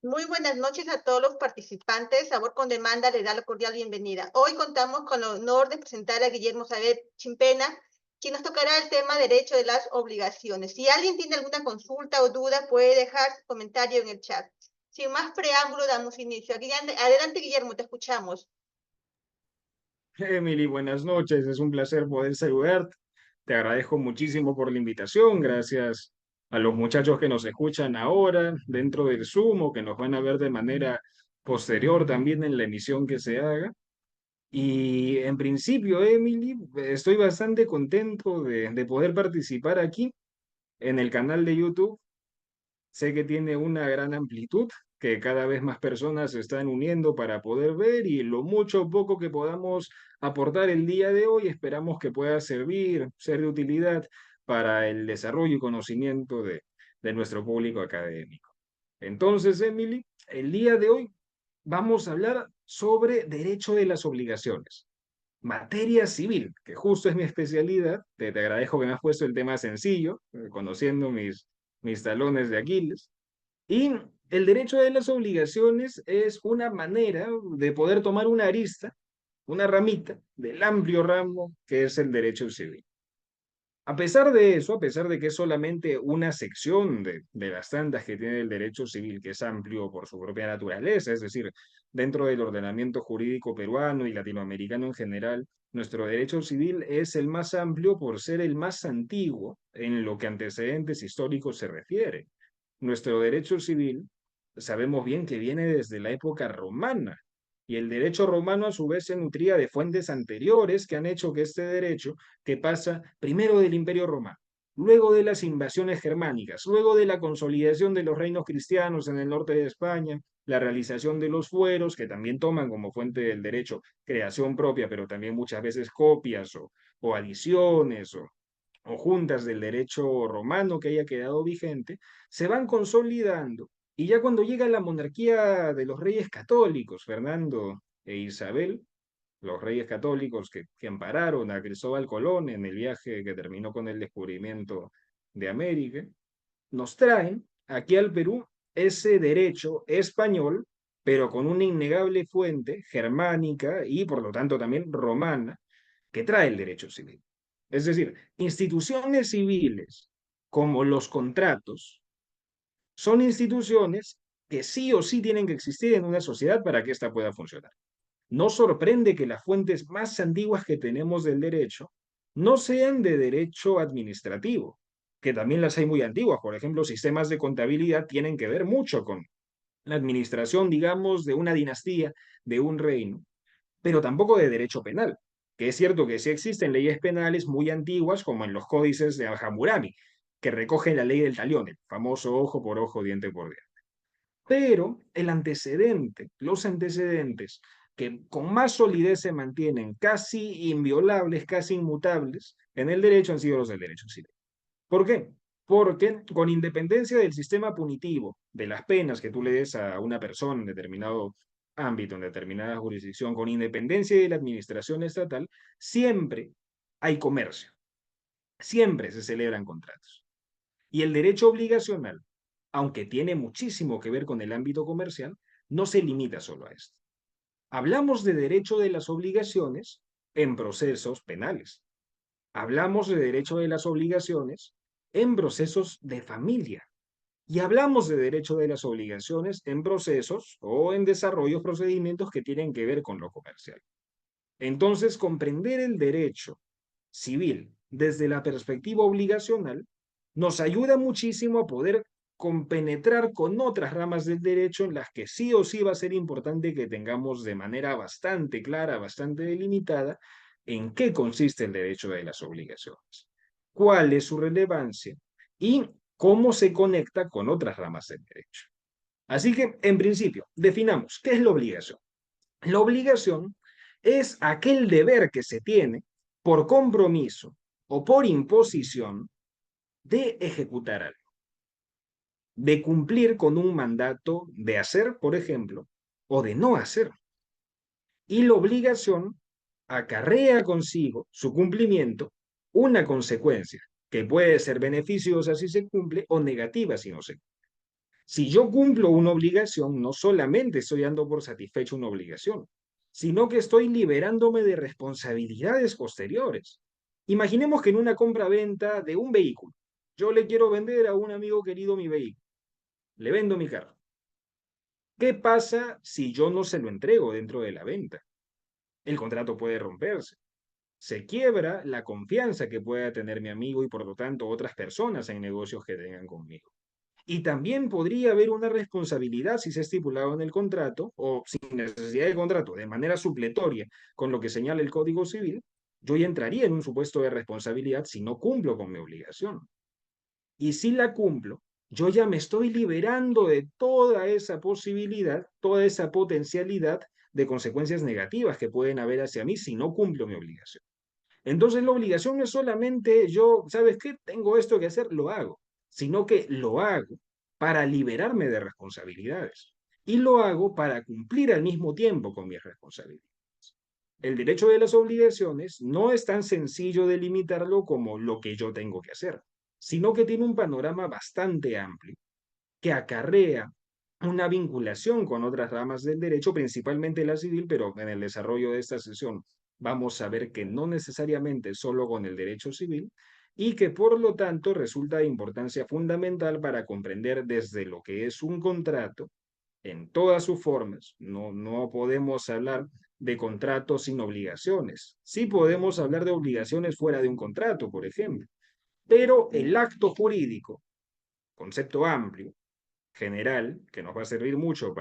Muy buenas noches a todos los participantes. Sabor con Demanda le da la cordial bienvenida. Hoy contamos con el honor de presentar a Guillermo Saber Chimpena, quien nos tocará el tema derecho de las obligaciones. Si alguien tiene alguna consulta o duda, puede dejar su comentario en el chat. Sin más preámbulo, damos inicio. Adelante, Guillermo, te escuchamos. Emily, buenas noches. Es un placer poder saludarte. Te agradezco muchísimo por la invitación. Gracias a los muchachos que nos escuchan ahora dentro del Zoom o que nos van a ver de manera posterior también en la emisión que se haga. Y en principio, Emily, estoy bastante contento de poder participar aquí en el canal de YouTube. Sé que tiene una gran amplitud, que cada vez más personas se están uniendo para poder ver y lo mucho o poco que podamos aportar el día de hoy esperamos que pueda servir, ser de utilidad para el desarrollo y conocimiento de nuestro público académico. Entonces, Emily, el día de hoy vamos a hablar sobre derecho de las obligaciones. Materia civil, que justo es mi especialidad. Te agradezco que me has puesto el tema sencillo, conociendo mis talones de Aquiles. Y el derecho de las obligaciones es una manera de poder tomar una arista, una ramita del amplio ramo que es el derecho civil. A pesar de eso, a pesar de que es solamente una sección de las tantas que tiene el derecho civil, que es amplio por su propia naturaleza, es decir, dentro del ordenamiento jurídico peruano y latinoamericano en general, nuestro derecho civil es el más amplio por ser el más antiguo en lo que antecedentes históricos se refiere. Nuestro derecho civil sabemos bien que viene desde la época romana, y el derecho romano a su vez se nutría de fuentes anteriores que han hecho que este derecho, que pasa primero del Imperio Romano, luego de las invasiones germánicas, luego de la consolidación de los reinos cristianos en el norte de España, la realización de los fueros, que también toman como fuente del derecho creación propia, pero también muchas veces copias o adiciones o juntas del derecho romano que haya quedado vigente, se van consolidando. Y ya cuando llega la monarquía de los reyes católicos, Fernando e Isabel, los reyes católicos que ampararon a Cristóbal Colón en el viaje que terminó con el descubrimiento de América, nos traen aquí al Perú ese derecho español, pero con una innegable fuente germánica y por lo tanto también romana, que trae el derecho civil. Es decir, instituciones civiles como los contratos son instituciones que sí o sí tienen que existir en una sociedad para que ésta pueda funcionar. No sorprende que las fuentes más antiguas que tenemos del derecho no sean de derecho administrativo, que también las hay muy antiguas. Por ejemplo, sistemas de contabilidad tienen que ver mucho con la administración, digamos, de una dinastía, de un reino, pero tampoco de derecho penal, que es cierto que sí existen leyes penales muy antiguas, como en los códices de Al-Hammurabi, que recogen la ley del talión, el famoso ojo por ojo, diente por diente. Pero el antecedente, los antecedentes que con más solidez se mantienen casi inviolables, casi inmutables en el derecho han sido los del derecho civil. ¿Por qué? Porque con independencia del sistema punitivo, de las penas que tú le des a una persona en determinado ámbito, en determinada jurisdicción, con independencia de la administración estatal, siempre hay comercio, siempre se celebran contratos. Y el derecho obligacional, aunque tiene muchísimo que ver con el ámbito comercial, no se limita solo a esto. Hablamos de derecho de las obligaciones en procesos penales. Hablamos de derecho de las obligaciones en procesos de familia. Y hablamos de derecho de las obligaciones en procesos o en desarrollos, procedimientos que tienen que ver con lo comercial. Entonces, comprender el derecho civil desde la perspectiva obligacional nos ayuda muchísimo a poder compenetrar con otras ramas del derecho en las que sí o sí va a ser importante que tengamos de manera bastante clara, bastante delimitada, en qué consiste el derecho de las obligaciones, cuál es su relevancia y cómo se conecta con otras ramas del derecho. Así que, en principio, definamos qué es la obligación. La obligación es aquel deber que se tiene por compromiso o por imposición de ejecutar algo, de cumplir con un mandato de hacer, por ejemplo, o de no hacer. Y la obligación acarrea consigo su cumplimiento una consecuencia que puede ser beneficiosa si se cumple o negativa si no se cumple. Si yo cumplo una obligación, no solamente estoy dando por satisfecho una obligación, sino que estoy liberándome de responsabilidades posteriores. Imaginemos que en una compra-venta de un vehículo, yo le quiero vender a un amigo querido mi vehículo, le vendo mi carro. ¿Qué pasa si yo no se lo entrego dentro de la venta? El contrato puede romperse. Se quiebra la confianza que pueda tener mi amigo y por lo tanto otras personas en negocios que tengan conmigo. Y también podría haber una responsabilidad si se ha estipulado en el contrato o sin necesidad de contrato, de manera supletoria con lo que señala el Código Civil, yo ya entraría en un supuesto de responsabilidad si no cumplo con mi obligación. Y si la cumplo, yo ya me estoy liberando de toda esa posibilidad, toda esa potencialidad de consecuencias negativas que pueden haber hacia mí si no cumplo mi obligación. Entonces la obligación no es solamente yo, ¿sabes qué? Tengo esto que hacer, lo hago, sino que lo hago para liberarme de responsabilidades y lo hago para cumplir al mismo tiempo con mis responsabilidades. El derecho de las obligaciones no es tan sencillo de limitarlo como lo que yo tengo que hacer, sino que tiene un panorama bastante amplio que acarrea una vinculación con otras ramas del derecho, principalmente la civil, pero en el desarrollo de esta sesión vamos a ver que no necesariamente solo con el derecho civil y que por lo tanto resulta de importancia fundamental para comprender desde lo que es un contrato en todas sus formas. No podemos hablar de contratos sin obligaciones. Sí podemos hablar de obligaciones fuera de un contrato, por ejemplo, pero el acto jurídico, concepto amplio, general, que nos va a servir mucho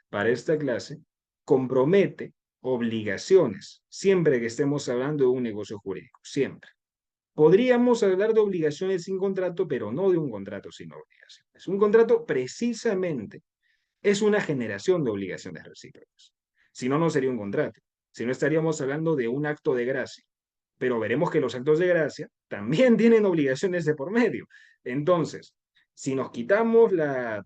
para esta clase, compromete obligaciones, siempre que estemos hablando de un negocio jurídico, siempre. Podríamos hablar de obligaciones sin contrato, pero no de un contrato sin obligaciones. Un contrato precisamente es una generación de obligaciones recíprocas. Si no, no sería un contrato. Si no, estaríamos hablando de un acto de gracia. Pero veremos que los actos de gracia también tienen obligaciones de por medio. Entonces, si nos quitamos la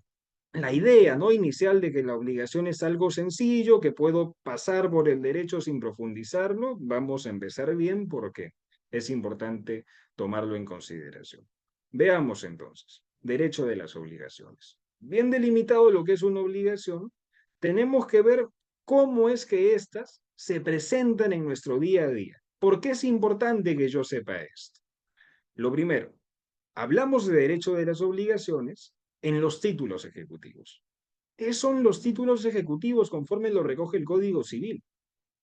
idea, ¿no?, inicial de que la obligación es algo sencillo, que puedo pasar por el derecho sin profundizarlo, vamos a empezar bien porque es importante tomarlo en consideración. Veamos entonces, derecho de las obligaciones. Bien delimitado lo que es una obligación, tenemos que ver cómo es que éstas se presentan en nuestro día a día. ¿Por qué es importante que yo sepa esto? Lo primero, hablamos de derecho de las obligaciones en los títulos ejecutivos. ¿Qué son los títulos ejecutivos conforme lo recoge el Código Civil?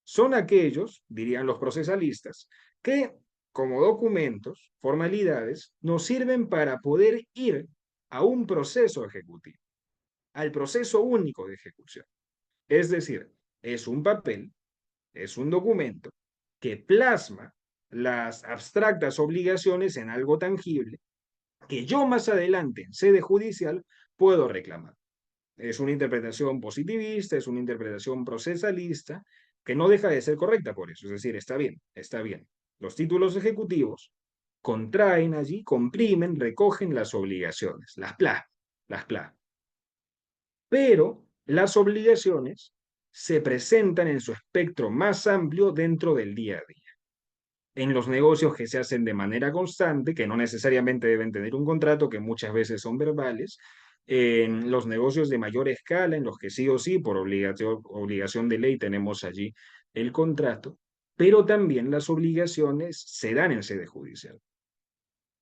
Son aquellos, dirían los procesalistas, que como documentos, formalidades, nos sirven para poder ir a un proceso ejecutivo, al proceso único de ejecución. Es decir, es un papel, es un documento que plasma las abstractas obligaciones en algo tangible que yo más adelante en sede judicial puedo reclamar. Es una interpretación positivista, es una interpretación procesalista, que no deja de ser correcta por eso. Es decir, está bien, está bien. Los títulos ejecutivos contraen allí, comprimen, recogen las obligaciones, las plasman. Pero las obligaciones se presentan en su espectro más amplio dentro del día a día. En los negocios que se hacen de manera constante, que no necesariamente deben tener un contrato, que muchas veces son verbales, en los negocios de mayor escala, en los que sí o sí, por obligación de ley, tenemos allí el contrato, pero también las obligaciones se dan en sede judicial.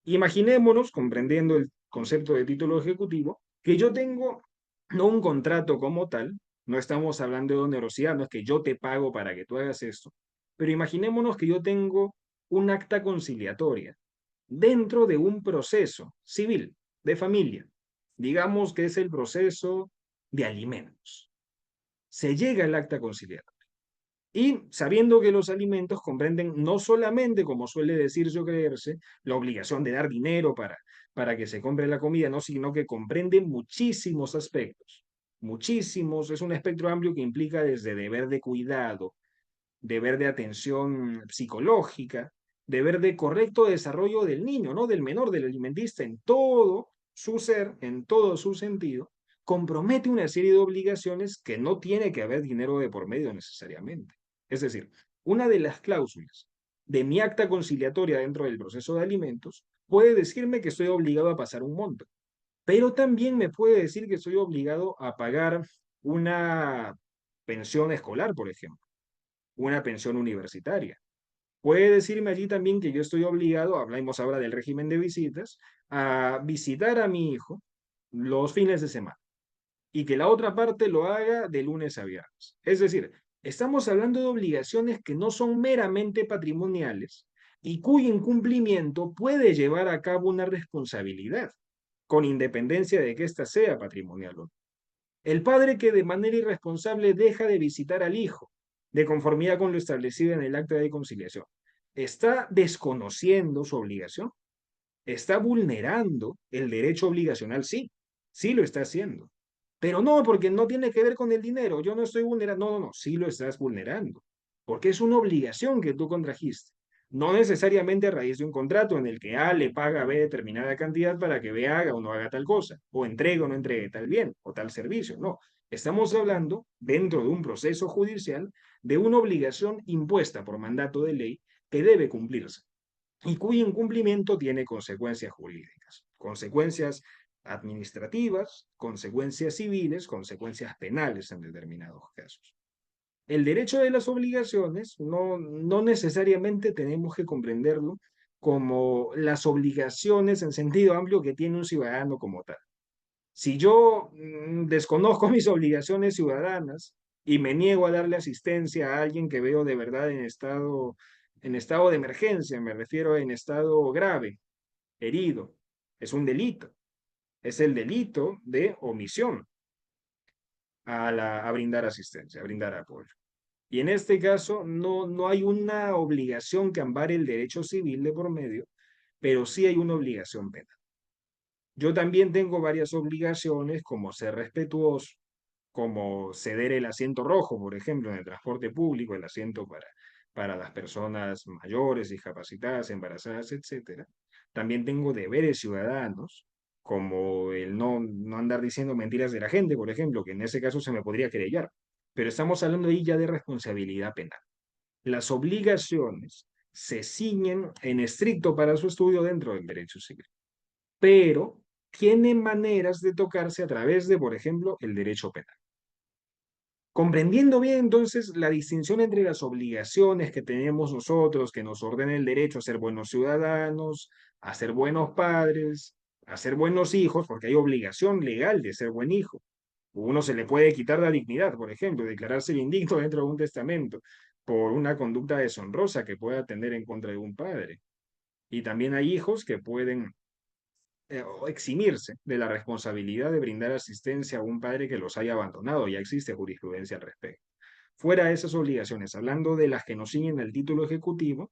Imaginémonos, comprendiendo el concepto de título ejecutivo, que yo tengo no un contrato como tal, no estamos hablando de onerosidad, no es que yo te pago para que tú hagas esto, pero imaginémonos que yo tengo un acta conciliatoria dentro de un proceso civil de familia. Digamos que es el proceso de alimentos. Se llega al acta conciliatoria. Y sabiendo que los alimentos comprenden no solamente, como suele decirse o creerse, la obligación de dar dinero para que se compre la comida, no, sino que comprende muchísimos aspectos. Muchísimos, es un espectro amplio que implica desde deber de cuidado, deber de atención psicológica, deber de correcto desarrollo del niño, ¿no? Del menor, del alimentista, en todo su ser, en todo su sentido, compromete una serie de obligaciones que no tiene que haber dinero de por medio necesariamente. Es decir, una de las cláusulas de mi acta conciliatoria dentro del proceso de alimentos puede decirme que estoy obligado a pasar un monto, pero también me puede decir que estoy obligado a pagar una pensión escolar, por ejemplo, una pensión universitaria. Puede decirme allí también que yo estoy obligado, hablamos ahora del régimen de visitas, a visitar a mi hijo los fines de semana y que la otra parte lo haga de lunes a viernes. Es decir, estamos hablando de obligaciones que no son meramente patrimoniales y cuyo incumplimiento puede llevar a cabo una responsabilidad, con independencia de que ésta sea patrimonial o no. El padre que de manera irresponsable deja de visitar al hijo, de conformidad con lo establecido en el acta de conciliación, está desconociendo su obligación, está vulnerando el derecho obligacional, sí, sí lo está haciendo. Pero no, porque no tiene que ver con el dinero, yo no estoy vulnerando, no, no, no, sí lo estás vulnerando, porque es una obligación que tú contrajiste. No necesariamente a raíz de un contrato en el que A le paga a B determinada cantidad para que B haga o no haga tal cosa, o entregue o no entregue tal bien o tal servicio. No, estamos hablando dentro de un proceso judicial de una obligación impuesta por mandato de ley que debe cumplirse y cuyo incumplimiento tiene consecuencias jurídicas, consecuencias administrativas, consecuencias civiles, consecuencias penales en determinados casos. El derecho de las obligaciones no necesariamente tenemos que comprenderlo como las obligaciones en sentido amplio que tiene un ciudadano como tal. Si yo desconozco mis obligaciones ciudadanas y me niego a darle asistencia a alguien que veo de verdad en estado de emergencia, me refiero en estado grave, herido, es un delito. Es el delito de omisión a brindar asistencia, a brindar apoyo. Y en este caso no hay una obligación que ampare el derecho civil de por medio, pero sí hay una obligación penal. Yo también tengo varias obligaciones como ser respetuoso, como ceder el asiento rojo, por ejemplo, en el transporte público, el asiento para las personas mayores, discapacitadas, embarazadas, etcétera. También tengo deberes ciudadanos, como el no andar diciendo mentiras de la gente, por ejemplo, que en ese caso se me podría querellar. Pero estamos hablando ahí ya de responsabilidad penal. Las obligaciones se ciñen en estricto para su estudio dentro del derecho civil, pero tienen maneras de tocarse a través de, por ejemplo, el derecho penal. Comprendiendo bien entonces la distinción entre las obligaciones que tenemos nosotros, que nos ordena el derecho a ser buenos ciudadanos, a ser buenos padres, a ser buenos hijos, porque hay obligación legal de ser buen hijo. Uno se le puede quitar la dignidad, por ejemplo, declararse indigno dentro de un testamento por una conducta deshonrosa que pueda tener en contra de un padre. Y también hay hijos que pueden o eximirse de la responsabilidad de brindar asistencia a un padre que los haya abandonado. Ya existe jurisprudencia al respecto. Fuera de esas obligaciones, hablando de las que nos ciñen el título ejecutivo,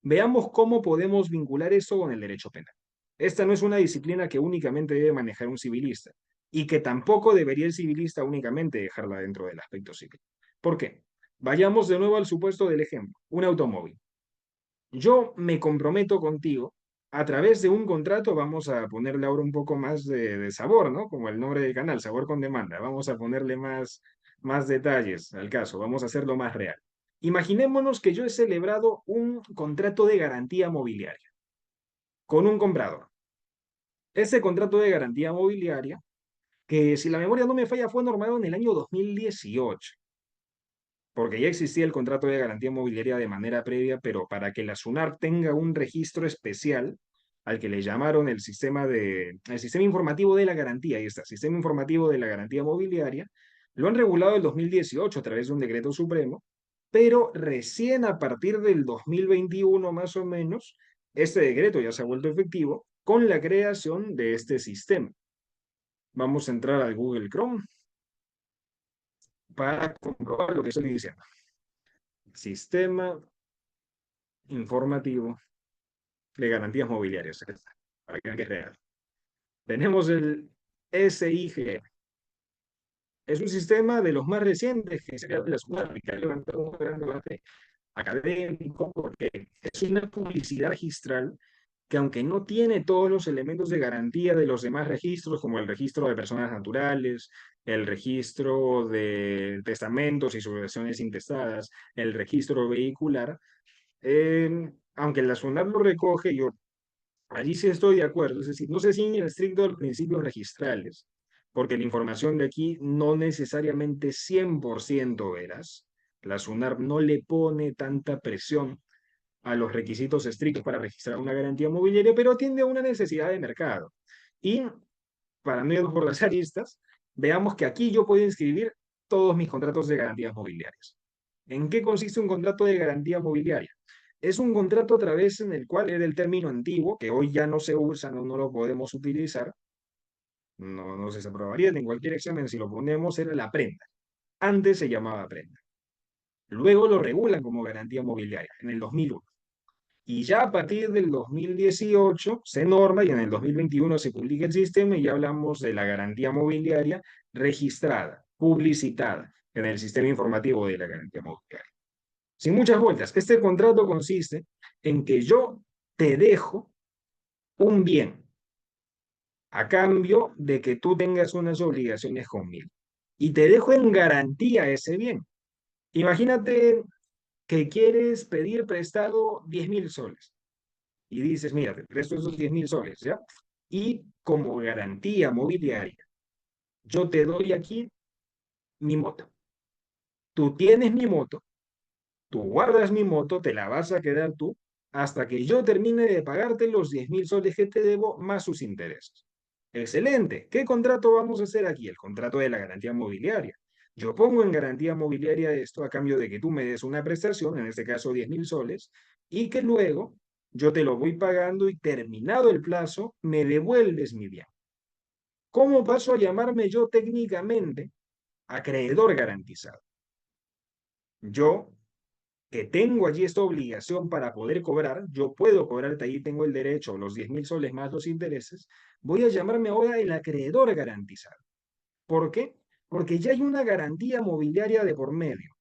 veamos cómo podemos vincular eso con el derecho penal. Esta no es una disciplina que únicamente debe manejar un civilista y que tampoco debería el civilista únicamente dejarla dentro del aspecto civil. ¿Por qué? Vayamos de nuevo al supuesto del ejemplo, un automóvil. Yo me comprometo contigo, a través de un contrato vamos a ponerle ahora un poco más de sabor, ¿no? Como el nombre del canal, sabor con demanda. Vamos a ponerle más detalles al caso, vamos a hacerlo más real. Imaginémonos que yo he celebrado un contrato de garantía mobiliaria con un comprador. Ese contrato de garantía mobiliaria, que si la memoria no me falla, fue normado en el año 2018 porque ya existía el contrato de garantía mobiliaria de manera previa, pero para que la SUNAR tenga un registro especial al que le llamaron el sistema informativo de la garantía, ahí está, sistema informativo de la garantía mobiliaria, lo han regulado el 2018 a través de un decreto supremo, pero recién a partir del 2021 más o menos, este decreto ya se ha vuelto efectivo con la creación de este sistema. Vamos a entrar al Google Chrome para comprobar lo que estoy diciendo. Sistema informativo de garantías mobiliarias, para que vean que es real. Tenemos el SIG. Es un sistema de los más recientes que se creó en la escuela, que ha levantado un gran debate académico, porque es una publicidad registral que aunque no tiene todos los elementos de garantía de los demás registros, como el registro de personas naturales, el registro de testamentos y sucesiones intestadas, el registro vehicular, aunque la SUNAT lo recoge, yo allí sí estoy de acuerdo, es decir, no se ciñe en estricto a los principios registrales, porque la información de aquí no necesariamente es 100% veraz. La SUNARP no le pone tanta presión a los requisitos estrictos para registrar una garantía mobiliaria, pero atiende a una necesidad de mercado. Y para no ir por las aristas, veamos que aquí yo puedo inscribir todos mis contratos de garantías mobiliarias. ¿En qué consiste un contrato de garantía mobiliaria? Es un contrato a través en el cual era el término antiguo, que hoy ya no se usa, no lo podemos utilizar, no se aprobaría en cualquier examen si lo ponemos, era la prenda. Antes se llamaba prenda. Luego lo regulan como garantía mobiliaria, en el 2001. Y ya a partir del 2018 se norma y en el 2021 se publica el sistema y ya hablamos de la garantía mobiliaria registrada, publicitada en el sistema informativo de la garantía mobiliaria. Sin muchas vueltas, este contrato consiste en que yo te dejo un bien a cambio de que tú tengas unas obligaciones conmigo. Y te dejo en garantía ese bien. Imagínate que quieres pedir prestado 10.000 soles y dices, mira, te presto esos 10.000 soles, ¿ya? Y como garantía mobiliaria, yo te doy aquí mi moto. Tú tienes mi moto, tú guardas mi moto, te la vas a quedar tú hasta que yo termine de pagarte los 10.000 soles que te debo más sus intereses. Excelente. ¿Qué contrato vamos a hacer aquí? El contrato de la garantía mobiliaria. Yo pongo en garantía mobiliaria esto a cambio de que tú me des una prestación, en este caso 10.000 soles, y que luego yo te lo voy pagando y terminado el plazo, me devuelves mi bien. ¿Cómo paso a llamarme yo técnicamente acreedor garantizado? Yo que tengo allí esta obligación para poder cobrar, yo puedo cobrarte ahí, tengo el derecho, los 10.000 soles más los intereses, voy a llamarme ahora el acreedor garantizado. ¿Por qué? Porque ya hay una garantía mobiliaria de por medio.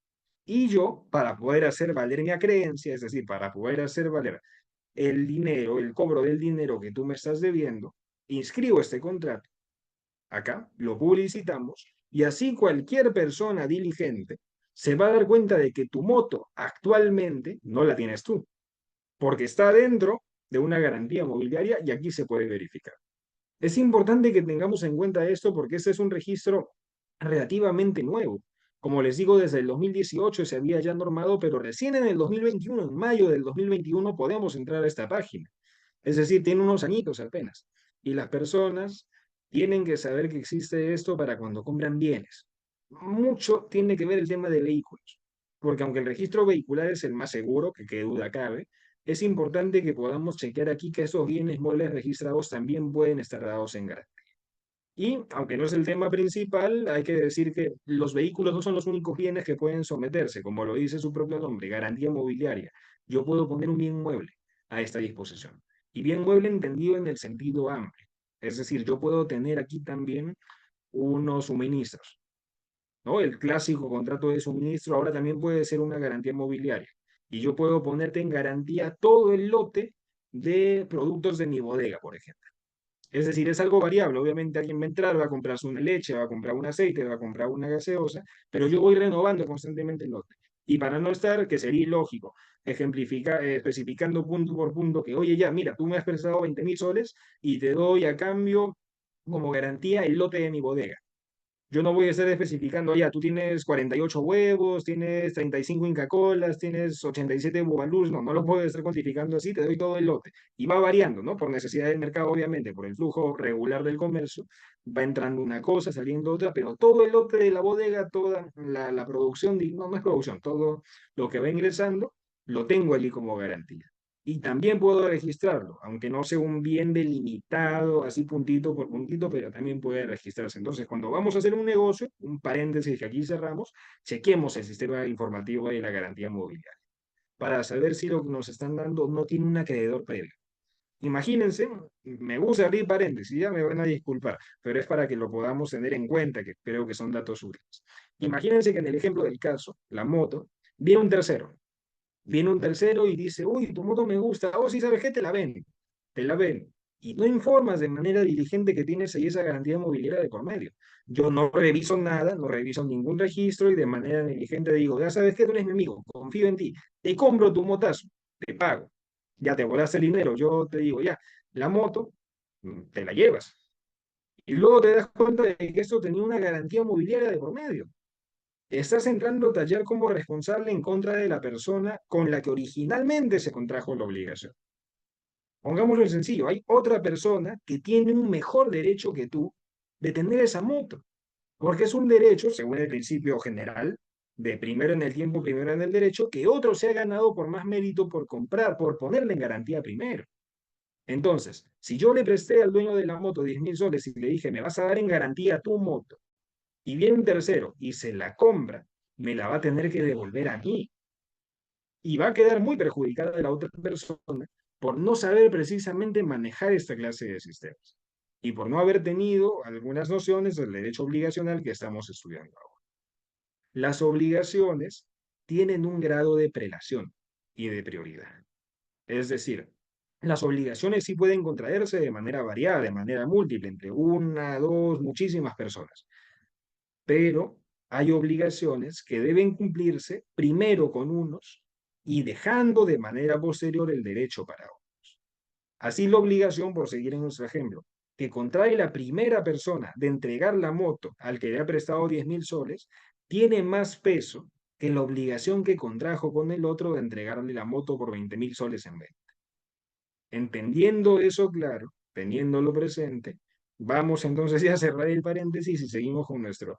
Y yo, para poder hacer valer mi acreencia, es decir, para poder hacer valer el dinero, el cobro del dinero que tú me estás debiendo, inscribo este contrato acá, lo publicitamos y así cualquier persona diligente se va a dar cuenta de que tu moto actualmente no la tienes tú, porque está dentro de una garantía mobiliaria y aquí se puede verificar. Es importante que tengamos en cuenta esto porque este es un registro relativamente nuevo. Como les digo, desde el 2018 se había ya normado, pero recién en el 2021, en mayo del 2021, podemos entrar a esta página. Es decir, tiene unos añitos apenas. Y las personas tienen que saber que existe esto para cuando compran bienes. Mucho tiene que ver el tema de vehículos, porque aunque el registro vehicular es el más seguro, que qué duda cabe, es importante que podamos chequear aquí que esos bienes muebles registrados también pueden estar dados en garantía. Y aunque no es el tema principal, hay que decir que los vehículos no son los únicos bienes que pueden someterse, como lo dice su propio nombre, garantía mobiliaria. Yo puedo poner un bien mueble a esta disposición. Y bien mueble entendido en el sentido amplio. Es decir, yo puedo tener aquí también unos suministros, ¿no? El clásico contrato de suministro ahora también puede ser una garantía mobiliaria. Y yo puedo ponerte en garantía todo el lote de productos de mi bodega, por ejemplo. Es decir, es algo variable. Obviamente alguien va a entrar, va a comprarse una leche, va a comprar un aceite, va a comprar una gaseosa, pero yo voy renovando constantemente el lote. Y para no estar, que sería ilógico, especificando punto por punto que, oye, ya, mira, tú me has prestado 20.000 soles y te doy a cambio como garantía el lote de mi bodega. Yo no voy a estar especificando, ya, tú tienes 48 huevos, tienes 35 Inca Colas, tienes 87 Bubalús, no lo puedo estar cuantificando así, te doy todo el lote. Y va variando, ¿no? Por necesidad del mercado, obviamente, por el flujo regular del comercio, va entrando una cosa, saliendo otra, pero todo el lote de la bodega, toda la producción, no es producción, todo lo que va ingresando, lo tengo allí como garantía. Y también puedo registrarlo, aunque no sea un bien delimitado, así puntito por puntito, pero también puede registrarse. Entonces, cuando vamos a hacer un negocio, un paréntesis que aquí cerramos, chequemos el sistema informativo de la garantía mobiliaria para saber si lo que nos están dando no tiene un acreedor previo. Imagínense, me gusta abrir paréntesis, ya me van a disculpar, pero es para que lo podamos tener en cuenta, que creo que son datos útiles. Imagínense que en el ejemplo del caso, la moto, viene un tercero, y dice, uy, tu moto me gusta, oh, sí, ¿sabes qué? Te la ven. Y no informas de manera diligente que tienes ahí esa garantía mobiliaria de por medio. Yo no reviso nada, no reviso ningún registro y de manera negligente digo, ya sabes que tú eres mi amigo, confío en ti, te compro tu motazo, te pago, ya te volaste el dinero, yo te digo, ya, la moto, te la llevas. Y luego te das cuenta de que esto tenía una garantía mobiliaria de por medio. Estás entrando a tallar como responsable en contra de la persona con la que originalmente se contrajo la obligación. Pongámoslo en sencillo, hay otra persona que tiene un mejor derecho que tú de tener esa moto, porque es un derecho, según el principio general, de primero en el tiempo, primero en el derecho, que otro se ha ganado por más mérito por comprar, por ponerle en garantía primero. Entonces, si yo le presté al dueño de la moto 10.000 soles y le dije, me vas a dar en garantía tu moto, y viene un tercero y se la compra, me la va a tener que devolver a mí. Y va a quedar muy perjudicada de la otra persona por no saber precisamente manejar esta clase de sistemas y por no haber tenido algunas nociones del derecho obligacional que estamos estudiando ahora. Las obligaciones tienen un grado de prelación y de prioridad. Es decir, las obligaciones sí pueden contraerse de manera variada, de manera múltiple, entre una, dos, muchísimas personas, pero hay obligaciones que deben cumplirse primero con unos y dejando de manera posterior el derecho para otros. Así la obligación, por seguir en nuestro ejemplo, que contrae la primera persona de entregar la moto al que le ha prestado 10.000 soles, tiene más peso que la obligación que contrajo con el otro de entregarle la moto por 20.000 soles en venta. Entendiendo eso claro, teniéndolo presente, vamos entonces ya a cerrar el paréntesis y seguimos con nuestro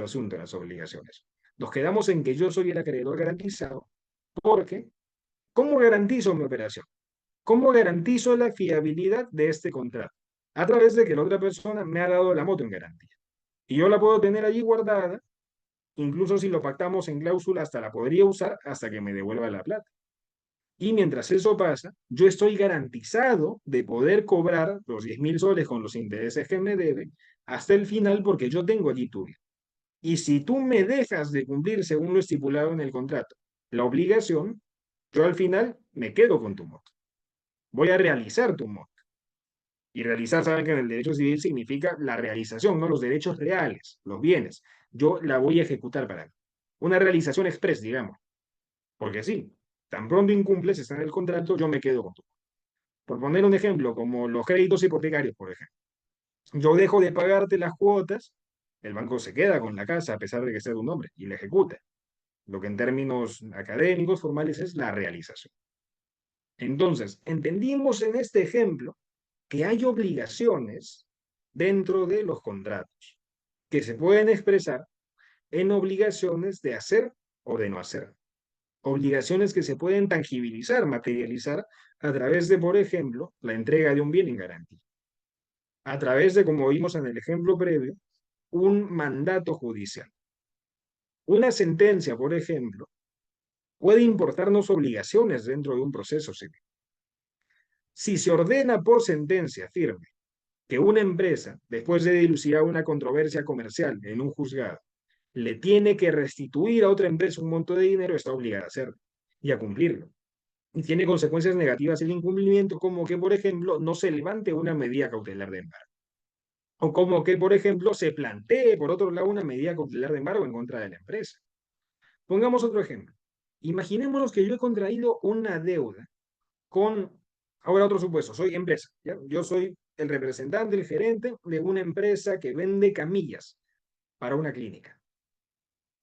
asunto, las obligaciones. Nos quedamos en que yo soy el acreedor garantizado porque, ¿cómo garantizo mi operación? ¿Cómo garantizo la fiabilidad de este contrato? A través de que la otra persona me ha dado la moto en garantía. Y yo la puedo tener allí guardada, incluso si lo pactamos en cláusula, hasta la podría usar hasta que me devuelva la plata. Y mientras eso pasa, yo estoy garantizado de poder cobrar los 10.000 soles con los intereses que me deben hasta el final porque yo tengo allí tuyo. Y si tú me dejas de cumplir según lo estipulado en el contrato, la obligación, yo al final me quedo con tu moto. Voy a realizar tu moto. Y realizar, saben que en el derecho civil significa la realización, no los derechos reales, los bienes. Yo la voy a ejecutar para mí. Una realización express, digamos. Porque sí, tan pronto incumples, está en el contrato, yo me quedo con tu. Por poner un ejemplo, como los créditos hipotecarios, por ejemplo. Yo dejo de pagarte las cuotas, el banco se queda con la casa a pesar de que sea de un hombre y la ejecuta. Lo que en términos académicos, formales, es la realización. Entonces, entendimos en este ejemplo que hay obligaciones dentro de los contratos que se pueden expresar en obligaciones de hacer o de no hacer. Obligaciones que se pueden tangibilizar, materializar a través de, por ejemplo, la entrega de un bien en garantía. A través de, como vimos en el ejemplo previo, un mandato judicial. Una sentencia, por ejemplo, puede importarnos obligaciones dentro de un proceso civil. Si se ordena por sentencia firme que una empresa, después de dilucidar una controversia comercial en un juzgado, le tiene que restituir a otra empresa un monto de dinero, está obligada a hacerlo y a cumplirlo. Y tiene consecuencias negativas el incumplimiento, como que, por ejemplo, no se levante una medida cautelar de embargo. O como que, por ejemplo, se plantee, por otro lado, una medida cautelar de embargo en contra de la empresa. Pongamos otro ejemplo. Imaginémonos que yo he contraído una deuda con, ahora otro supuesto, soy empresa, ¿ya? Yo soy el representante, el gerente de una empresa que vende camillas para una clínica.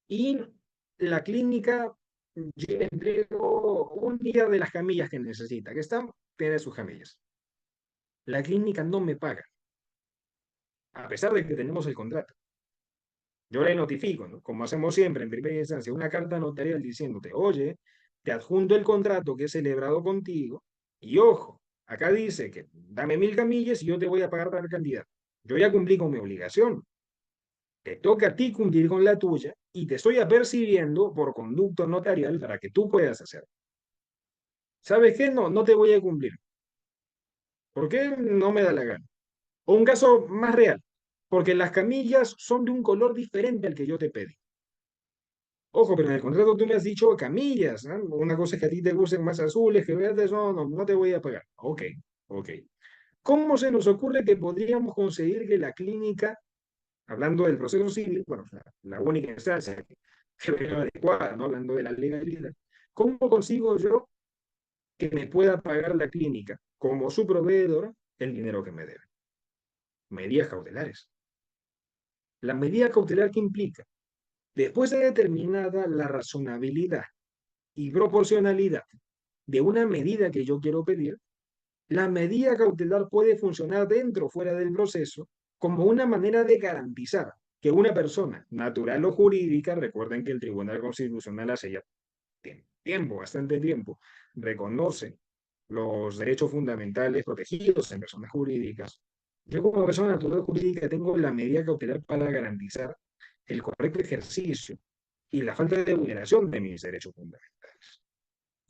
Y la clínica, yo le entrego un día de las camillas que necesita, que están, tiene sus camillas. La clínica no me paga, a pesar de que tenemos el contrato. Yo le notifico, ¿no? Como hacemos siempre en primera instancia, una carta notarial diciéndote, oye, te adjunto el contrato que he celebrado contigo y ojo, acá dice que dame 1.000 camillas y yo te voy a pagar tal cantidad. Yo ya cumplí con mi obligación. Te toca a ti cumplir con la tuya y te estoy apercibiendo por conducto notarial para que tú puedas hacer. ¿Sabes qué? No, no te voy a cumplir. ¿Por qué? No me da la gana. O un caso más real, porque las camillas son de un color diferente al que yo te pedí. Ojo, pero en el contrato tú me has dicho camillas, ¿no? Una cosa es que a ti te gusten más azules que verdes, no, no, no te voy a pagar. Ok, ok. ¿Cómo se nos ocurre que podríamos conseguir que la clínica, hablando del proceso civil, bueno, la única instancia que veo adecuada, ¿no? Hablando de la legalidad, ¿cómo consigo yo que me pueda pagar la clínica como su proveedor el dinero que me deben. Medidas cautelares. La medida cautelar que implica, después de determinada la razonabilidad y proporcionalidad de una medida que yo quiero pedir, la medida cautelar puede funcionar dentro o fuera del proceso como una manera de garantizar que una persona, natural o jurídica, recuerden que el Tribunal Constitucional hace ya tiempo, bastante tiempo, reconoce los derechos fundamentales protegidos en personas jurídicas. Yo como persona natural o jurídica tengo la medida cautelar para garantizar el correcto ejercicio y la falta de vulneración de mis derechos fundamentales.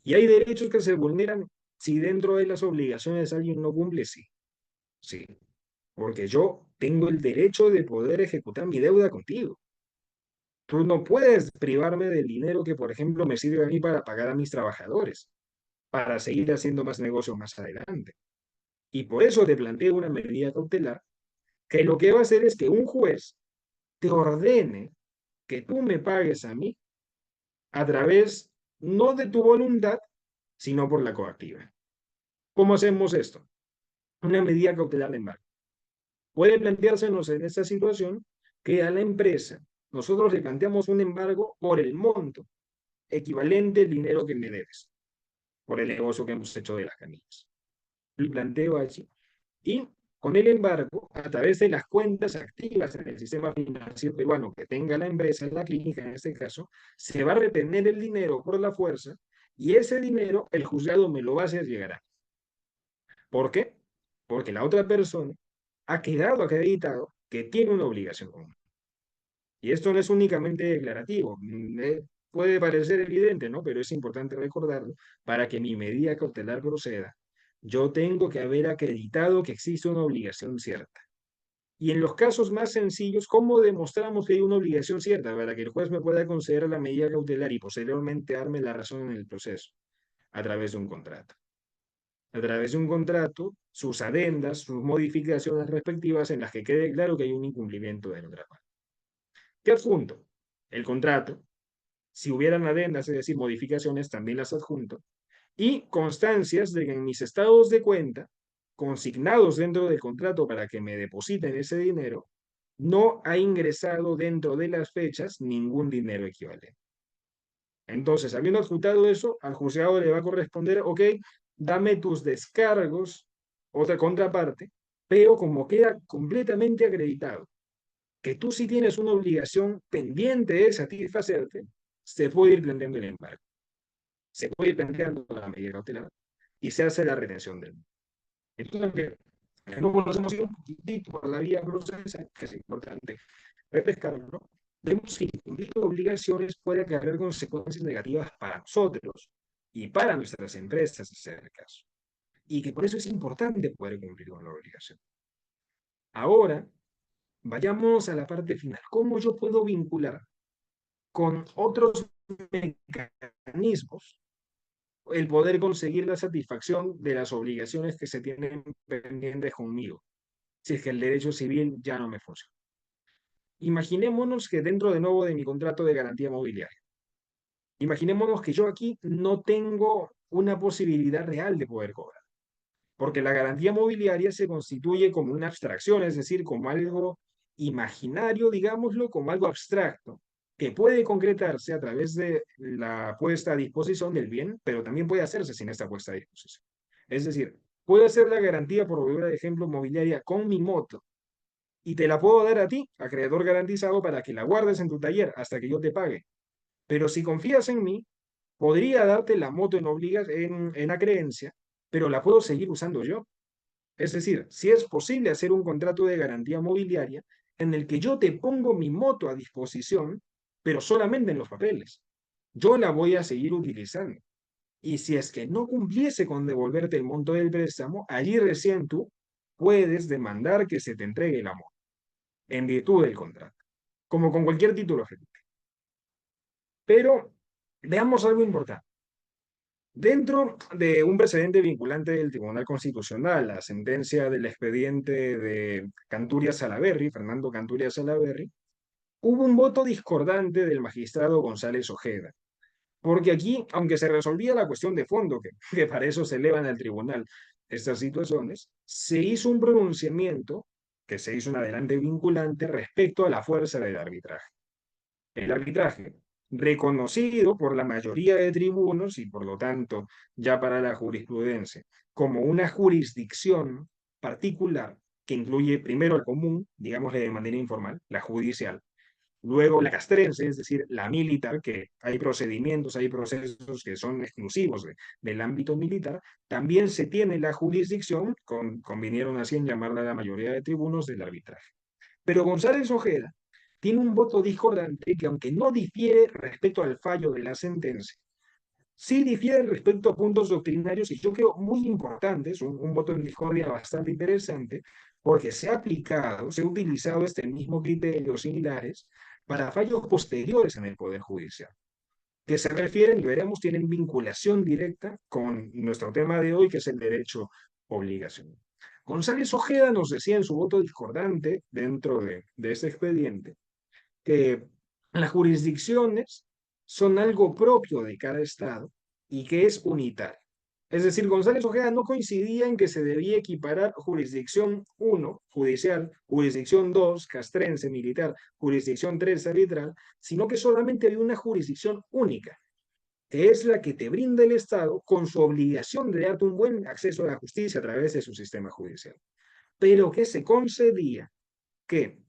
Y hay derechos que se vulneran si dentro de las obligaciones alguien no cumple, sí. Sí. Porque yo tengo el derecho de poder ejecutar mi deuda contigo. Tú no puedes privarme del dinero que, por ejemplo, me sirve a mí para pagar a mis trabajadores, para seguir haciendo más negocios más adelante. Y por eso te planteo una medida cautelar que lo que va a hacer es que un juez te ordene que tú me pagues a mí a través no de tu voluntad, sino por la coactiva. ¿Cómo hacemos esto? Una medida cautelar de embargo. Puede planteársenos en esta situación que a la empresa nosotros le planteamos un embargo por el monto equivalente al dinero que me debes, por el negocio que hemos hecho de las canillas. Lo planteo allí. Y con el embargo, a través de las cuentas activas en el sistema financiero peruano que tenga la empresa, la clínica en este caso, se va a retener el dinero por la fuerza y ese dinero el juzgado me lo va a hacer llegar a. ¿Por qué? Porque la otra persona ha quedado acreditado que tiene una obligación común. Y esto no es únicamente declarativo. Puede parecer evidente, ¿no? Pero es importante recordarlo. Para que mi medida cautelar proceda, yo tengo que haber acreditado que existe una obligación cierta. Y en los casos más sencillos, ¿cómo demostramos que hay una obligación cierta para que el juez me pueda conceder la medida cautelar y posteriormente darme la razón en el proceso? A través de un contrato. A través de un contrato, sus adendas, sus modificaciones respectivas en las que quede claro que hay un incumplimiento de la otra parte. ¿Qué adjunto? El contrato. Si hubieran adendas, es decir, modificaciones, también las adjunto. Y constancias de que en mis estados de cuenta, consignados dentro del contrato para que me depositen ese dinero, no ha ingresado dentro de las fechas ningún dinero equivalente. Entonces, habiendo adjuntado eso, al juzgado le va a corresponder, ok, dame tus descargos, otra contraparte, pero como queda completamente acreditado que tú sí tienes una obligación pendiente de satisfacerte, se puede ir planteando el embargo, se puede ir planteando la medida cautelar y se hace la retención del. Entonces, no nos hemos ido un poquitito por la vía procesal, que es importante refrescarlo, ¿no? Vemos que incumplir obligaciones puede acarrear consecuencias negativas para nosotros y para nuestras empresas, si es el caso. Y que por eso es importante poder cumplir con la obligación. Ahora, vayamos a la parte final. ¿Cómo yo puedo vincular con otros mecanismos el poder conseguir la satisfacción de las obligaciones que se tienen pendientes conmigo, si es que el derecho civil ya no me funciona? Imaginémonos que dentro de nuevo de mi contrato de garantía mobiliaria, imaginémonos que yo aquí no tengo una posibilidad real de poder cobrar, porque la garantía mobiliaria se constituye como una abstracción, es decir, como algo imaginario, digámoslo, como algo abstracto, que puede concretarse a través de la puesta a disposición del bien, pero también puede hacerse sin esta puesta a disposición. Es decir, puedo hacer la garantía, por volver de ejemplo, mobiliaria con mi moto, y te la puedo dar a ti, acreedor garantizado, para que la guardes en tu taller hasta que yo te pague. Pero si confías en mí, podría darte la moto en acreencia, pero la puedo seguir usando yo. Es decir, si es posible hacer un contrato de garantía mobiliaria en el que yo te pongo mi moto a disposición, pero solamente en los papeles. Yo la voy a seguir utilizando. Y si es que no cumpliese con devolverte el monto del préstamo, allí recién tú puedes demandar que se te entregue la moto en virtud del contrato, como con cualquier título ejecutivo. Pero veamos algo importante. Dentro de un precedente vinculante del Tribunal Constitucional, la sentencia del expediente de Canturia Salaverry, Fernando Canturia Salaverry, hubo un voto discordante del magistrado González Ojeda, porque aquí, aunque se resolvía la cuestión de fondo, que para eso se elevan al tribunal, estas situaciones, se hizo un pronunciamiento, que se hizo un adelante vinculante respecto a la fuerza del arbitraje. El arbitraje, reconocido por la mayoría de tribunos y por lo tanto ya para la jurisprudencia, como una jurisdicción particular que incluye primero el común, digámosle de manera informal, la judicial, luego la castrense, es decir, la militar, que hay procedimientos, hay procesos que son exclusivos del ámbito militar, también se tiene la jurisdicción, convinieron así en llamarla la mayoría de tribunos, del arbitraje. Pero González Ojeda tiene un voto discordante que, aunque no difiere respecto al fallo de la sentencia, sí difiere respecto a puntos doctrinarios y yo creo muy importantes, un voto en discordia bastante interesante, porque se ha aplicado, se ha utilizado este mismo criterio similares para fallos posteriores en el Poder Judicial, que se refieren, y veremos, tienen vinculación directa con nuestro tema de hoy, que es el derecho obligación. González Ojeda nos decía en su voto discordante dentro de este expediente que las jurisdicciones son algo propio de cada estado y que es unitario. Es decir, González Ojeda no coincidía en que se debía equiparar jurisdicción 1, judicial, jurisdicción 2, castrense, militar, jurisdicción 3, arbitral, sino que solamente había una jurisdicción única, que es la que te brinda el Estado con su obligación de darte un buen acceso a la justicia a través de su sistema judicial, pero que se concedía que,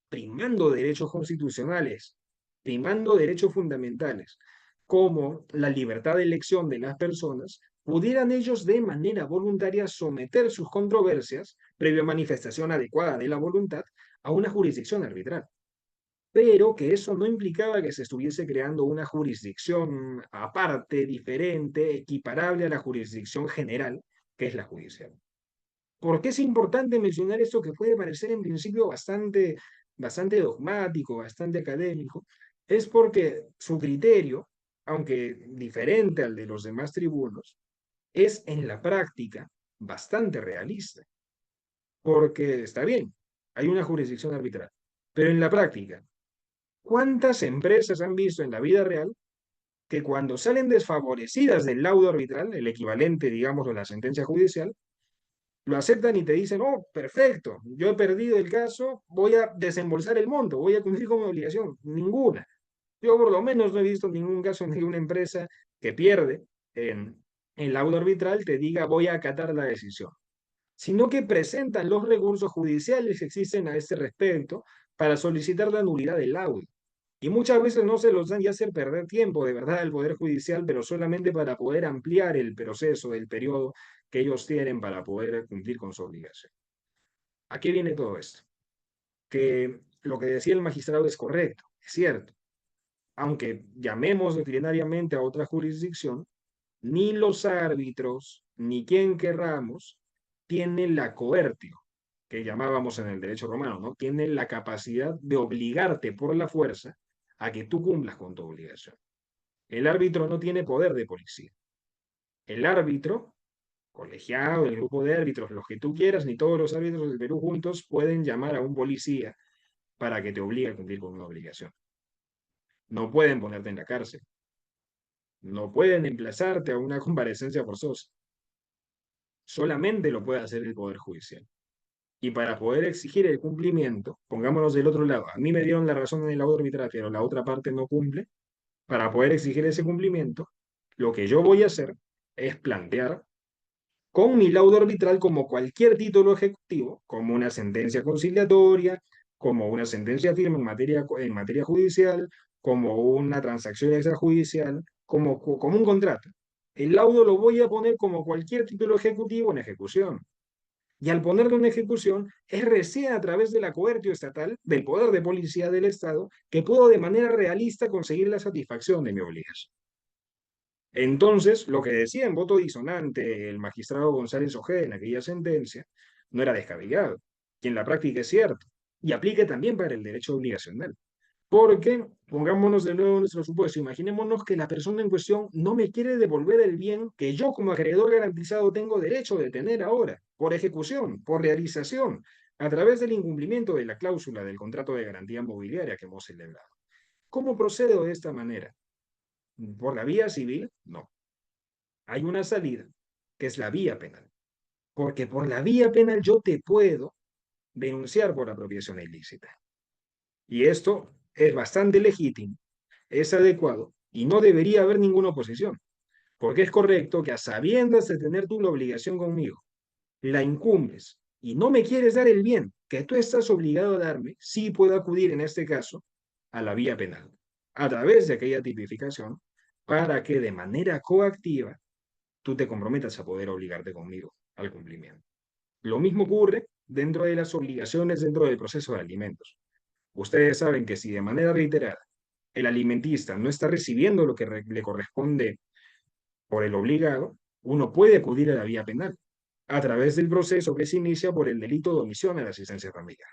primando derechos constitucionales, primando derechos fundamentales, como la libertad de elección de las personas, pudieran ellos de manera voluntaria someter sus controversias, previa manifestación adecuada de la voluntad, a una jurisdicción arbitral. Pero que eso no implicaba que se estuviese creando una jurisdicción aparte, diferente, equiparable a la jurisdicción general, que es la judicial. ¿Por qué es importante mencionar esto que puede parecer en principio bastante dogmático, bastante académico? Es porque su criterio, aunque diferente al de los demás tribunos, es en la práctica bastante realista. Porque está bien, hay una jurisdicción arbitral, pero en la práctica, ¿cuántas empresas han visto en la vida real que cuando salen desfavorecidas del laudo arbitral, el equivalente, digamos, a la sentencia judicial, lo aceptan y te dicen, oh, perfecto, yo he perdido el caso, voy a desembolsar el monto, voy a cumplir con mi obligación? Ninguna. Yo por lo menos no he visto ningún caso en ninguna empresa que pierde en el laudo arbitral te diga voy a acatar la decisión, sino que presentan los recursos judiciales que existen a este respecto para solicitar la nulidad del laudo. Y muchas veces no se los dan y hacer perder tiempo de verdad al Poder Judicial, pero solamente para poder ampliar el proceso, el periodo que ellos tienen para poder cumplir con su obligación. ¿A qué viene todo esto? Que lo que decía el magistrado es correcto, es cierto. Aunque llamemos doctrinariamente a otra jurisdicción, ni los árbitros, ni quien querramos, tienen la coertio, que llamábamos en el derecho romano, ¿no? Tienen la capacidad de obligarte por la fuerza a que tú cumplas con tu obligación. El árbitro no tiene poder de policía. El árbitro, colegiado, el grupo de árbitros, los que tú quieras, ni todos los árbitros del Perú juntos pueden llamar a un policía para que te obligue a cumplir con una obligación. No pueden ponerte en la cárcel. No pueden emplazarte a una comparecencia forzosa. Solamente lo puede hacer el Poder Judicial. Y para poder exigir el cumplimiento, pongámonos del otro lado, a mí me dieron la razón en el laudo arbitral, pero la otra parte no cumple, para poder exigir ese cumplimiento, lo que yo voy a hacer es plantear con mi laudo arbitral como cualquier título ejecutivo, como una sentencia conciliatoria, como una sentencia firme en materia judicial, como una transacción extrajudicial, como un contrato. El laudo lo voy a poner como cualquier título ejecutivo en ejecución. Y al ponerlo en ejecución, es recién a través de la coertio estatal, del poder de policía del Estado, que puedo de manera realista conseguir la satisfacción de mi obligación. Entonces, lo que decía en voto disonante el magistrado González Ojeda en aquella sentencia no era descabellado, y en la práctica es cierto, y aplica también para el derecho obligacional. Porque, pongámonos de nuevo en nuestro supuesto, imaginémonos que la persona en cuestión no me quiere devolver el bien que yo como acreedor garantizado tengo derecho de tener ahora, por ejecución, por realización, a través del incumplimiento de la cláusula del contrato de garantía mobiliaria que hemos celebrado. ¿Cómo procedo de esta manera? ¿Por la vía civil? No. Hay una salida, que es la vía penal. porque por la vía penal yo te puedo denunciar por apropiación ilícita. Y esto es bastante legítimo, es adecuado y no debería haber ninguna oposición, porque es correcto que a sabiendas de tener tú la obligación conmigo, la incumples y no me quieres dar el bien que tú estás obligado a darme, sí puedo acudir en este caso a la vía penal, a través de aquella tipificación, para que de manera coactiva tú te comprometas a poder obligarte conmigo al cumplimiento. Lo mismo ocurre dentro de las obligaciones dentro del proceso de alimentos. Ustedes saben que si de manera reiterada el alimentista no está recibiendo lo que le corresponde por el obligado, uno puede acudir a la vía penal a través del proceso que se inicia por el delito de omisión a la asistencia familiar.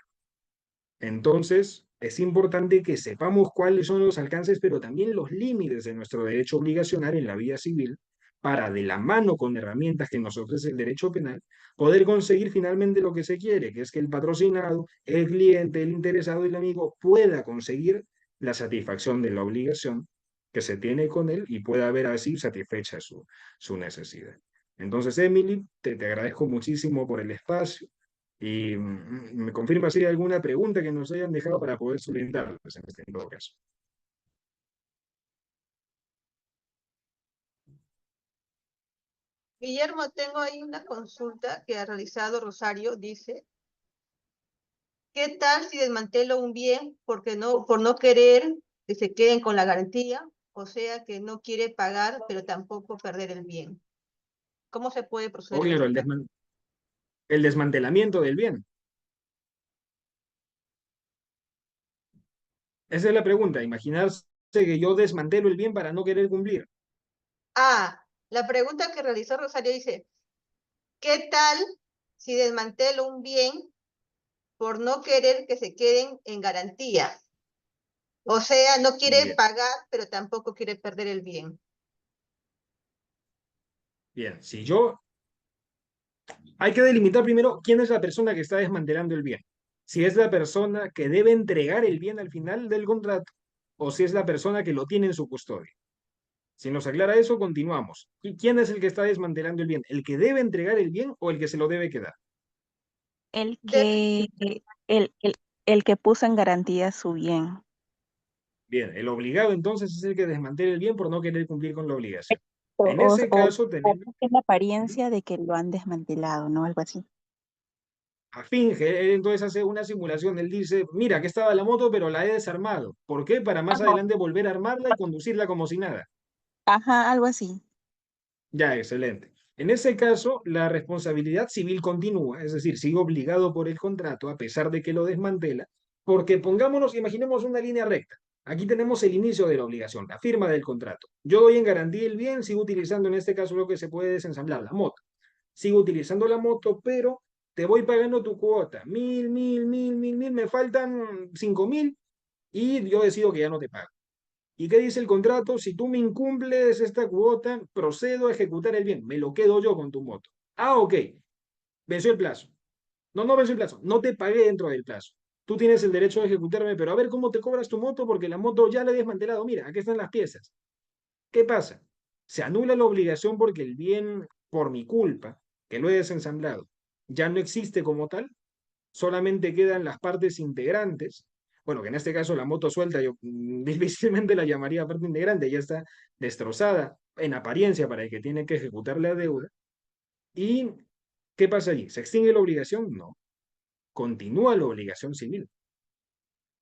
Entonces, es importante que sepamos cuáles son los alcances, pero también los límites de nuestro derecho obligacional en la vía civil, para, de la mano con herramientas que nos ofrece el derecho penal, poder conseguir finalmente lo que se quiere, que es que el patrocinado, el cliente, el interesado y el amigo pueda conseguir la satisfacción de la obligación que se tiene con él y pueda ver así satisfecha su necesidad. Entonces, Emily, te agradezco muchísimo por el espacio. Y me confirma si hay alguna pregunta que nos hayan dejado para poder solventarlas en todo caso. Guillermo, tengo ahí una consulta que ha realizado Rosario. Dice, ¿qué tal si desmantelo un bien por no querer que se queden con la garantía? O sea, que no quiere pagar, pero tampoco perder el bien. ¿Cómo se puede O proceder en claro, ese caso? el desmantelamiento del bien. Esa es la pregunta. Imaginarse que yo desmantelo el bien para no querer cumplir. Ah, la pregunta que realizó Rosario dice, ¿qué tal si desmantelo un bien por no querer que se queden en garantía? O sea, no quiere Bien, pagar, pero tampoco quiere perder el bien. bien. Si yo, hay que delimitar primero quién es la persona que está desmantelando el bien. Si es la persona que debe entregar el bien al final del contrato o si es la persona que lo tiene en su custodia. Si nos aclara eso, continuamos. ¿Y quién es el que está desmantelando el bien? ¿El que debe entregar el bien o el que se lo debe quedar? El Debe, que, el, el, el que puso en garantía su bien. Bien, el obligado entonces es el que desmantela el bien por no querer cumplir con la obligación. O, En o, ese o, caso o tenemos, tiene la apariencia de que lo han desmantelado, ¿no? Algo así. finge, él entonces hace una simulación, él dice, mira, aquí estaba la moto, pero la he desarmado. ¿Por qué? Para más Ajá. adelante volver a armarla y conducirla como si nada. Ajá, algo así. Ya, excelente. En ese caso, la responsabilidad civil continúa, es decir, sigue obligado por el contrato a pesar de que lo desmantela, porque pongámonos, imaginemos una línea recta. Aquí tenemos el inicio de la obligación, la firma del contrato. Yo doy en garantía el bien, sigo utilizando en este caso lo que se puede desensamblar, la moto. Sigo utilizando la moto, pero te voy pagando tu cuota, 1.000, me faltan 5.000 y yo decido que ya no te pago. ¿Y qué dice el contrato? Si tú me incumples esta cuota, procedo a ejecutar el bien. Me lo quedo yo con tu moto. Ah, ok. Venció el plazo. No, no venció el plazo. No te pagué dentro del plazo. Tú tienes el derecho de ejecutarme, pero a ver cómo te cobras tu moto porque la moto ya la he desmantelado. Mira, aquí están las piezas. ¿Qué pasa? Se anula la obligación porque el bien, por mi culpa, que lo he desensamblado, ya no existe como tal, solamente quedan las partes integrantes. Bueno, que en este caso la moto suelta, yo difícilmente la llamaría parte integrante, ya está destrozada en apariencia para el que tiene que ejecutar la deuda. ¿Y qué pasa allí? ¿Se extingue la obligación? No. Continúa la obligación civil.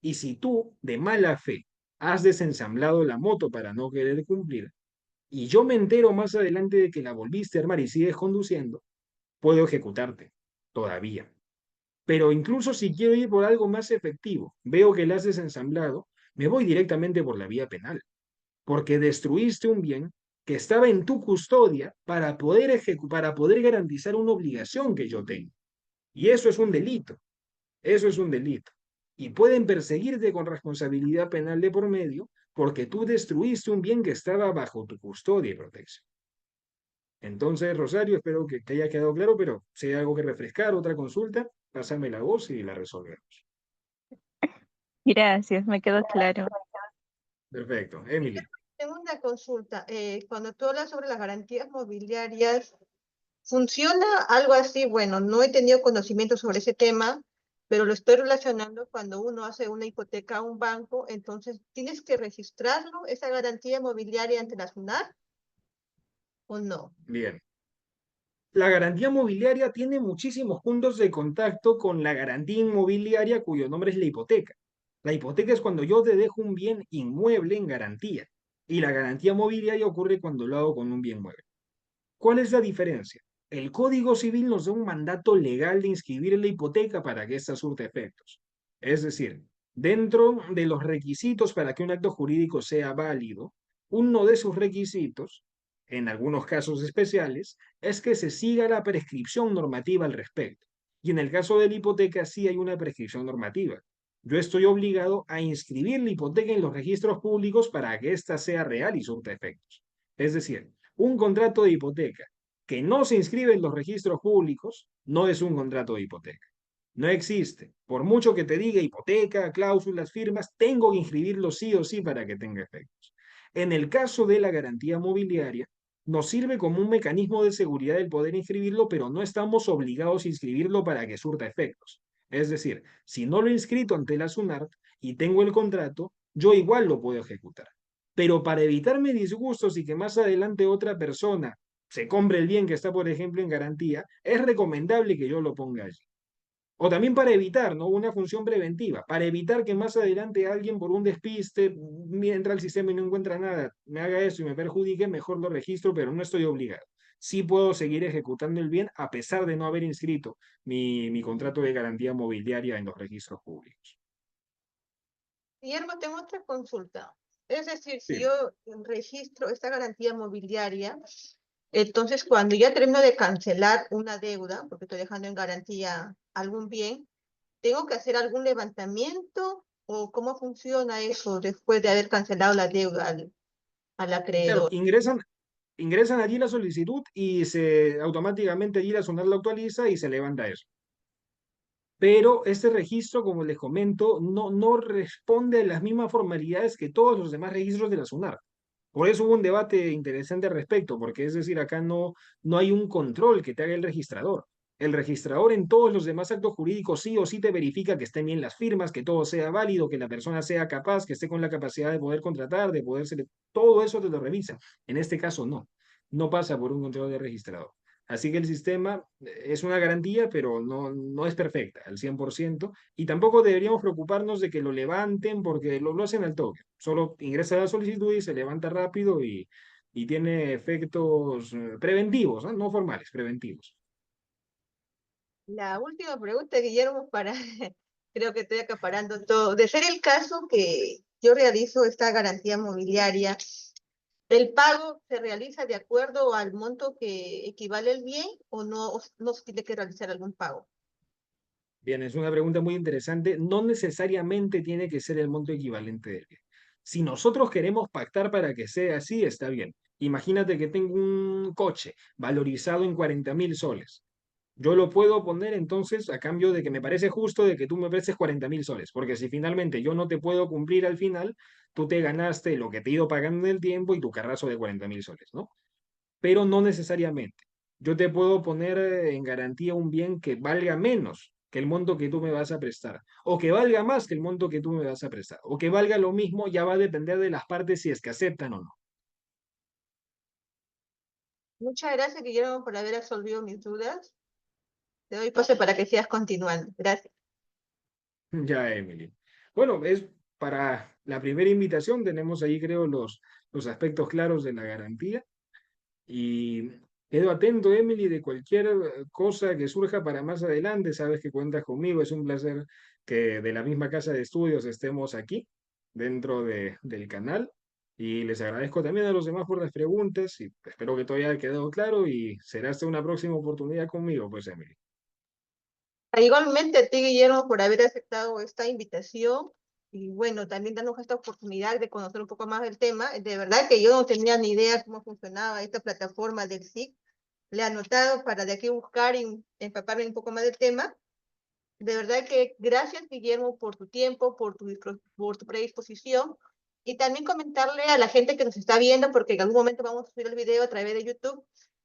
Y si tú, de mala fe, has desensamblado la moto para no querer cumplir, y yo me entero más adelante de que la volviste a armar y sigues conduciendo, puedo ejecutarte todavía. Pero incluso si quiero ir por algo más efectivo, veo que la has desensamblado, me voy directamente por la vía penal, porque destruiste un bien que estaba en tu custodia para poder garantizar una obligación que yo tengo. Y eso es un delito, eso es un delito. Y pueden perseguirte con responsabilidad penal de por medio porque tú destruiste un bien que estaba bajo tu custodia y protección. Entonces, Rosario, espero que te haya quedado claro, pero si hay algo que refrescar, otra consulta, pásame la voz y la resolvemos. Gracias, me quedó claro. Perfecto. Emily. tengo una consulta. Cuando tú hablas sobre las garantías mobiliarias, Funciona algo así, bueno, no he tenido conocimiento sobre ese tema, pero lo estoy relacionando cuando uno hace una hipoteca a un banco, entonces tienes que registrarlo, esa garantía inmobiliaria ante la SUNAT, ¿o no? Bien. La garantía mobiliaria tiene muchísimos puntos de contacto con la garantía inmobiliaria cuyo nombre es la hipoteca. La hipoteca es cuando yo te dejo un bien inmueble en garantía y la garantía mobiliaria ocurre cuando lo hago con un bien mueble. ¿Cuál es la diferencia? El Código Civil nos da un mandato legal de inscribir la hipoteca para que ésta surta efectos. Es decir, dentro de los requisitos para que un acto jurídico sea válido, uno de sus requisitos, en algunos casos especiales, es que se siga la prescripción normativa al respecto. Y en el caso de la hipoteca sí hay una prescripción normativa. Yo estoy obligado a inscribir la hipoteca en los registros públicos para que ésta sea real y surta efectos. Es decir, un contrato de hipoteca que no se inscribe en los registros públicos no es un contrato de hipoteca. No existe. Por mucho que te diga hipoteca, cláusulas, firmas, tengo que inscribirlo sí o sí para que tenga efectos. En el caso de la garantía mobiliaria, nos sirve como un mecanismo de seguridad el poder inscribirlo, pero no estamos obligados a inscribirlo para que surta efectos. Es decir, si no lo he inscrito ante la SUNART y tengo el contrato, yo igual lo puedo ejecutar. Pero para evitarme disgustos y que más adelante otra persona se compre el bien que está, por ejemplo, en garantía, es recomendable que yo lo ponga allí. O también para evitar, ¿no? Una función preventiva, para evitar que más adelante alguien por un despiste, entra al sistema y no encuentra nada, me haga eso y me perjudique, mejor lo registro, pero no estoy obligado. Sí puedo seguir ejecutando el bien a pesar de no haber inscrito mi contrato de garantía mobiliaria en los registros públicos. Guillermo, tengo otra consulta. Es decir, si Sí. yo registro esta garantía mobiliaria, entonces cuando ya termino de cancelar una deuda, porque estoy dejando en garantía algún bien, ¿tengo que hacer algún levantamiento o cómo funciona eso después de haber cancelado la deuda al Claro, acreedor? ingresan allí la solicitud y se automáticamente allí la SUNAT la actualiza y se levanta eso. Pero este registro, como les comento, no responde a las mismas formalidades que todos los demás registros de la SUNAT. Por eso hubo un debate interesante al respecto, porque es decir, acá no hay un control que te haga el registrador. El registrador en todos los demás actos jurídicos sí o sí te verifica que estén bien las firmas, que todo sea válido, que la persona sea capaz, que esté con la capacidad de poder contratar, de poder ser... Todo eso te lo revisa. En este caso no pasa por un control de registrador. Así que el sistema es una garantía, pero no es perfecta al 100%, y tampoco deberíamos preocuparnos de que lo levanten porque lo hacen al toque. Solo ingresa la solicitud y se levanta rápido y tiene efectos preventivos, ¿no? No formales, preventivos. La última pregunta, Guillermo, para creo que estoy acaparando todo. De ser el caso que yo realizo esta garantía mobiliaria, ¿el pago se realiza de acuerdo al monto que equivale el bien o no se tiene que realizar algún pago? Bien, es una pregunta muy interesante. No necesariamente tiene que ser el monto equivalente del bien. Si nosotros queremos pactar para que sea así, está bien. Imagínate que tengo un coche valorizado en 40.000 soles. Yo lo puedo poner entonces a cambio de que me parece justo de que tú me prestes 40.000 soles, porque si finalmente yo no te puedo cumplir al final, tú te ganaste lo que te he ido pagando en el tiempo y tu carrazo de 40.000 soles, ¿no? Pero no necesariamente. Yo te puedo poner en garantía un bien que valga menos que el monto que tú me vas a prestar, o que valga más que el monto que tú me vas a prestar, o que valga lo mismo, ya va a depender de las partes si es que aceptan o no. Muchas gracias, Guillermo, por haber absolvido mis dudas. Te doy paso para que sigas continuando. Gracias. Ya, Emily. Bueno, es para la primera invitación, tenemos ahí, creo, los aspectos claros de la garantía. Y quedo atento, Emily, de cualquier cosa que surja para más adelante. Sabes que cuentas conmigo. Es un placer que de la misma casa de estudios estemos aquí, dentro del canal. Y les agradezco también a los demás por las preguntas y espero que todo haya quedado claro y será hasta una próxima oportunidad conmigo, pues, Emily. Igualmente a ti, Guillermo, por haber aceptado esta invitación y bueno, también darnos esta oportunidad de conocer un poco más del tema. De verdad que yo no tenía ni idea cómo funcionaba esta plataforma del SIC. Le he anotado para de aquí buscar y empaparme un poco más del tema. De verdad que gracias, Guillermo, por tu tiempo, por tu predisposición y también comentarle a la gente que nos está viendo, porque en algún momento vamos a subir el video a través de YouTube,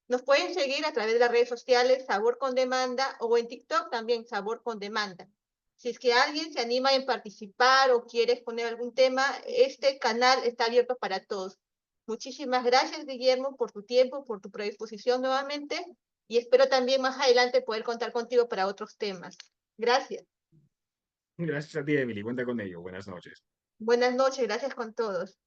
Nos pueden seguir a través de las redes sociales Sabor con Demanda o en TikTok también Sabor con Demanda. Si es que alguien se anima en participar o quiere exponer algún tema, este canal está abierto para todos. Muchísimas gracias, Guillermo, por tu tiempo, por tu predisposición nuevamente, y espero también más adelante poder contar contigo para otros temas. Gracias. Gracias a ti, Emily. Cuenta con ello. Buenas noches. Buenas noches, gracias con todos.